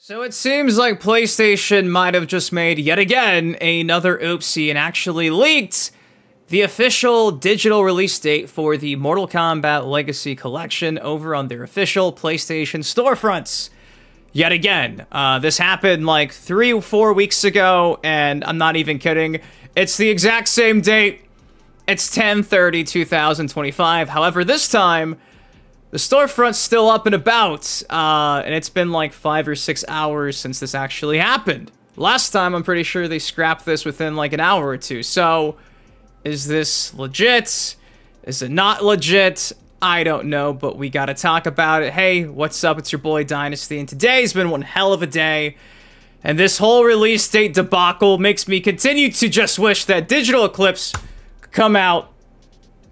So it seems like PlayStation might have just made yet again another oopsie and actually leaked the official digital release date for the Mortal Kombat Legacy Collection over on their official PlayStation storefronts. Yet again, this happened like 3 or 4 weeks ago, and I'm not even kidding. It's the exact same date. It's 10/30/2025. However, this time, the storefront's still up and about, and it's been like 5 or 6 hours since this actually happened. Last time, I'm pretty sure they scrapped this within like an hour or two. So, is this legit? Is it not legit? I don't know, but we gotta talk about it. Hey, what's up? It's your boy Dynasty, and today's been one hell of a day. And this whole release date debacle makes me continue to just wish that Digital Eclipse could come out.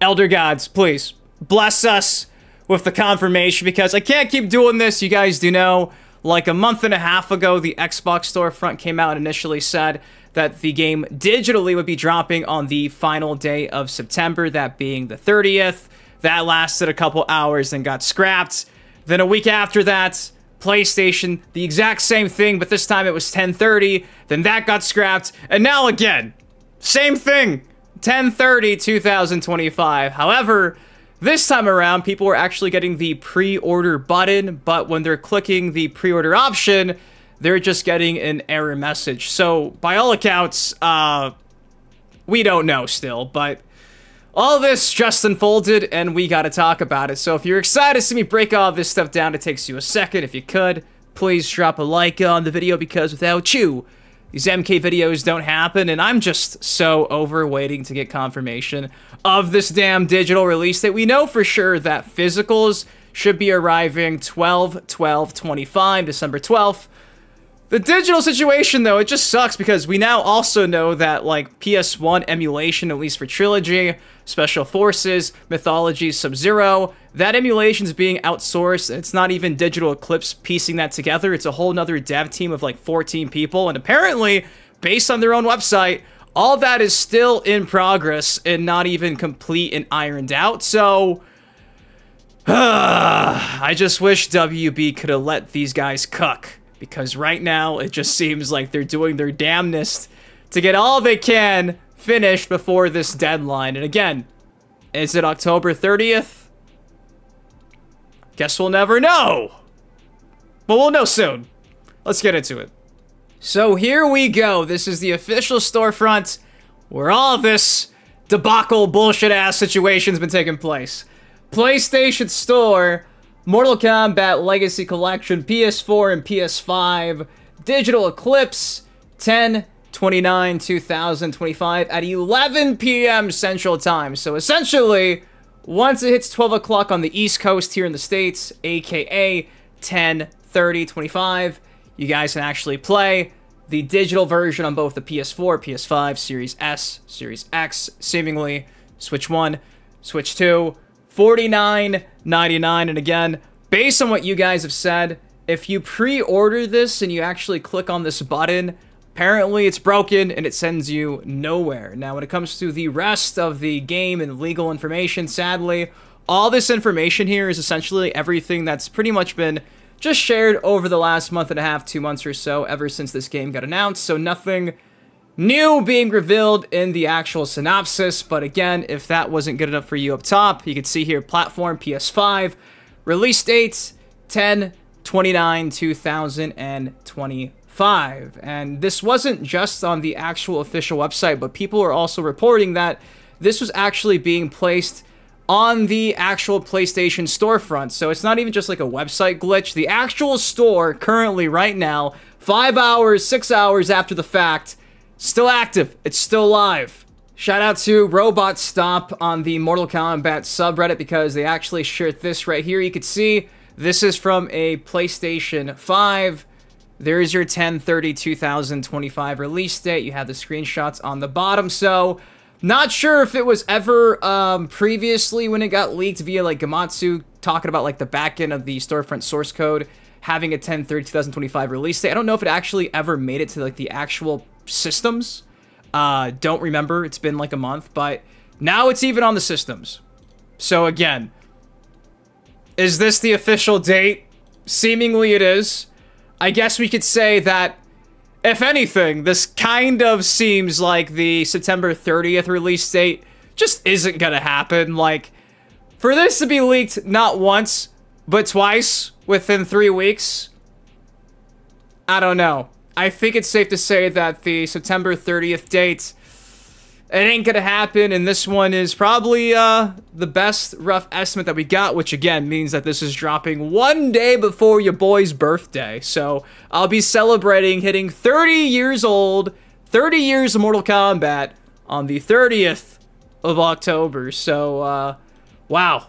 Elder Gods, please, bless us with the confirmation, because I can't keep doing this. You guys do know, like a month and a half ago, the Xbox storefront came out and initially said that the game digitally would be dropping on the final day of September, that being the 30th. That lasted a couple hours and got scrapped. Then a week after that, PlayStation, the exact same thing, but this time it was 10/30. Then that got scrapped. And now again, same thing, 10/30/2025. However, this time around, people were actually getting the pre-order button, but when they're clicking the pre-order option, they're just getting an error message. So, by all accounts, we don't know still, but all this just unfolded, and we gotta talk about it. So if you're excited to see me break all this stuff down, it takes you a second. If you could, please drop a like on the video, because without you, these MK videos don't happen, and I'm just so over waiting to get confirmation of this damn digital release that we know for sure that physicals should be arriving 12/12/25, December 12th. The digital situation, though, it just sucks because we now also know that, like, PS1 emulation, at least for Trilogy, Special Forces, Mythology, Sub-Zero, that emulation's being outsourced, and it's not even Digital Eclipse piecing that together. It's a whole nother dev team of, like, 14 people, and apparently, based on their own website, all that is still in progress and not even complete and ironed out, so I just wish WB could have let these guys cook. Because right now, it just seems like they're doing their damnedest to get all they can finished before this deadline. And again, is it October 30th? Guess we'll never know. But we'll know soon. Let's get into it. So here we go. This is the official storefront where all of this debacle, bullshit-ass situation's been taking place. PlayStation Store, Mortal Kombat Legacy Collection, PS4 and PS5, Digital Eclipse, 10/29/2025 at 11 p.m. Central Time. So essentially, once it hits 12 o'clock on the East Coast here in the States, aka 10/30/25, you guys can actually play the digital version on both the PS4, PS5, Series S, Series X, seemingly Switch 1, Switch 2, $49.99, and again, based on what you guys have said, if you pre-order this and you actually click on this button, apparently it's broken and it sends you nowhere. Now, when it comes to the rest of the game and legal information, sadly, all this information here is essentially everything that's pretty much been just shared over the last month and a half, 2 months or so, ever since this game got announced, so nothing new being revealed in the actual synopsis. But again, if that wasn't good enough for you up top, you can see here platform PS5, release date 10/29/2025. And this wasn't just on the actual official website, but people are also reporting that this was actually being placed on the actual PlayStation storefront. So it's not even just like a website glitch. The actual store currently right now, 5 hours, 6 hours after the fact, still active. It's still live. Shout out to Robot Stop on the Mortal Kombat subreddit, because they actually shared this right here. You can see this is from a PlayStation 5. There's your 10/30/2025 release date. You have the screenshots on the bottom. So, not sure if it was ever previously when it got leaked via like Gamatsu talking about like the back end of the storefront source code having a 10/30/2025 release date. I don't know if it actually ever made it to like the actual systems. Don't remember, it's been like a month, but now it's even on the systems. So again, is this the official date? Seemingly it is. I guess we could say that, if anything, this kind of seems like the September 30th release date just isn't gonna happen. Like, for this to be leaked not once, but twice within 3 weeks, I don't know. I think it's safe to say that the September 30th date, it ain't gonna happen, and this one is probably the best rough estimate that we got, which again means that this is dropping 1 day before your boy's birthday. So I'll be celebrating hitting 30 years old, 30 years of Mortal Kombat on the 30th of October. So, wow.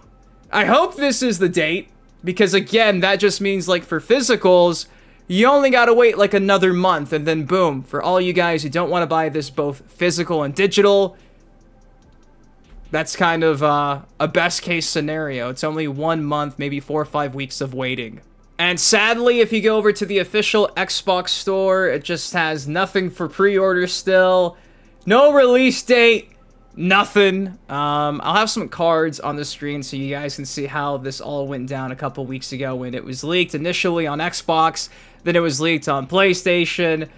I hope this is the date, because again, that just means, like, for physicals, you only gotta wait like another month, and then boom, for all you guys who don't want to buy this both physical and digital, that's kind of a best case scenario. It's only 1 month, maybe 4 or 5 weeks of waiting. And sadly, if you go over to the official Xbox store, it just has nothing for pre-order still. No release date, nothing. I'll have some cards on the screen so you guys can see how this all went down a couple weeks ago when it was leaked initially on Xbox. Then it was leaked on PlayStation.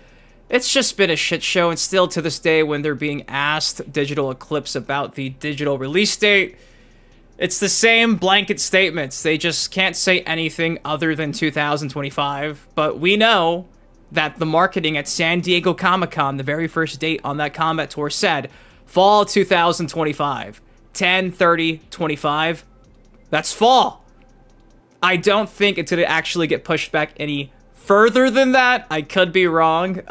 It's just been a shit show, and still to this day when they're being asked Digital Eclipse about the digital release date, it's the same blanket statements. They just can't say anything other than 2025. But we know that the marketing at San Diego Comic-Con, the very first date on that Combat Tour, said fall 2025. 10/30/25. That's fall. I don't think it's going to actually get pushed back any further than that. I could be wrong,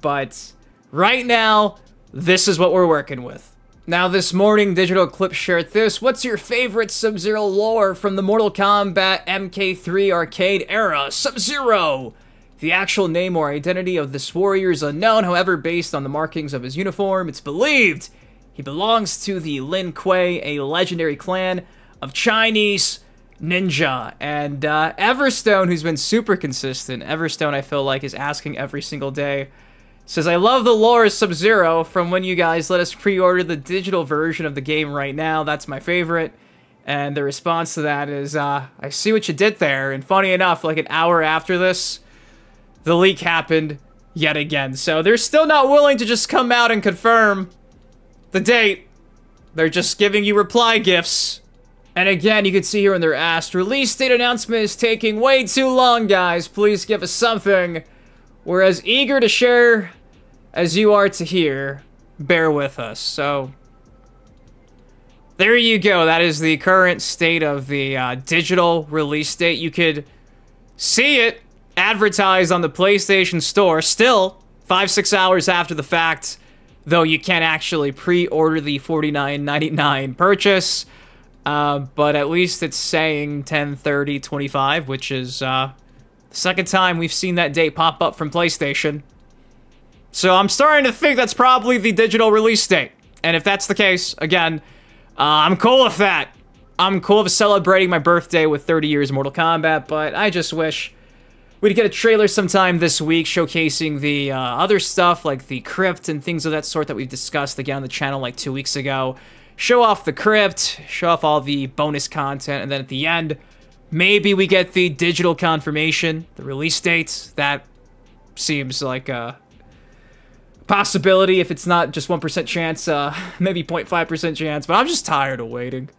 but right now, this is what we're working with. Now, this morning, Digital Eclipse shared this. What's your favorite Sub-Zero lore from the Mortal Kombat MK3 arcade era? Sub-Zero! The actual name or identity of this warrior is unknown. However, based on the markings of his uniform, it's believed he belongs to the Lin Kuei, a legendary clan of Chinese ninja. And Everstone, who's been super consistent, Everstone I feel like is asking every single day, says, I love the lore of Sub-Zero from when you guys let us pre-order the digital version of the game right now. That's my favorite. And the response to that is, I see what you did there. And funny enough, like an hour after this, the leak happened yet again. So they're still not willing to just come out and confirm the date. They're just giving you reply gifts. And again, you can see here when they're asked, release date announcement is taking way too long, guys. Please give us something. We're as eager to share as you are to hear. Bear with us. So, there you go. That is the current state of the digital release date. You could see it advertised on the PlayStation Store still 5-6 hours after the fact, though you can't actually pre-order the $49.99 purchase. But at least it's saying 10/30/25, which is the second time we've seen that date pop up from PlayStation. So I'm starting to think that's probably the digital release date. And if that's the case, again, I'm cool with that. I'm cool with celebrating my birthday with 30 years of Mortal Kombat, but I just wish we'd get a trailer sometime this week showcasing the other stuff, like the crypt and things of that sort that we've discussed again on the channel like 2 weeks ago. Show off the crypt, show off all the bonus content, and then at the end, maybe we get the digital confirmation, the release date. That seems like a possibility if it's not just 1% chance, maybe 0.5% chance, but I'm just tired of waiting.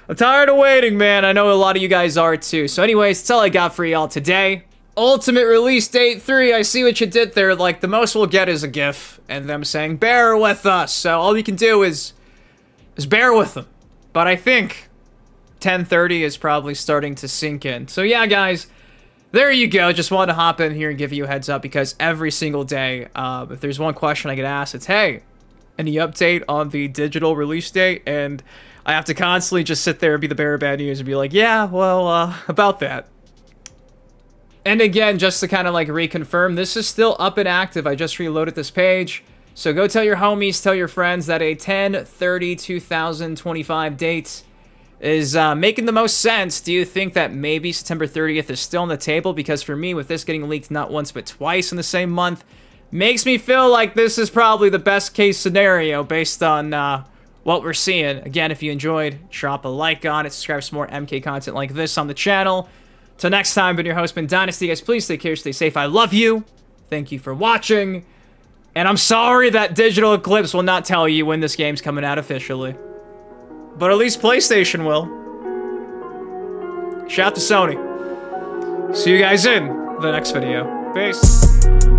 I'm tired of waiting, man. I know a lot of you guys are too. So anyways, that's all I got for y'all today. Ultimate release date 3, I see what you did there. Like, the most we'll get is a GIF and them saying, bear with us. So all you can do is bear with them. But I think 10/30 is probably starting to sink in. So yeah, guys, there you go. Just wanted to hop in here and give you a heads up, because every single day, if there's one question I get asked, it's, hey, any update on the digital release date? And I have to constantly just sit there and be the bearer of bad news and be like, yeah, well, about that. And again, just to kind of like reconfirm, this is still up and active. I just reloaded this page. So go tell your homies, tell your friends that a 10/30/2025 date is making the most sense. Do you think that maybe September 30th is still on the table? Because for me, with this getting leaked not once but twice in the same month, makes me feel like this is probably the best case scenario based on what we're seeing. Again, if you enjoyed, drop a like on it, subscribe for more MK content like this on the channel. Till next time, been your host, been Dynasty. Guys, please take care, stay safe. I love you. Thank you for watching. And I'm sorry that Digital Eclipse will not tell you when this game's coming out officially. But at least PlayStation will. Shout out to Sony. See you guys in the next video. Peace.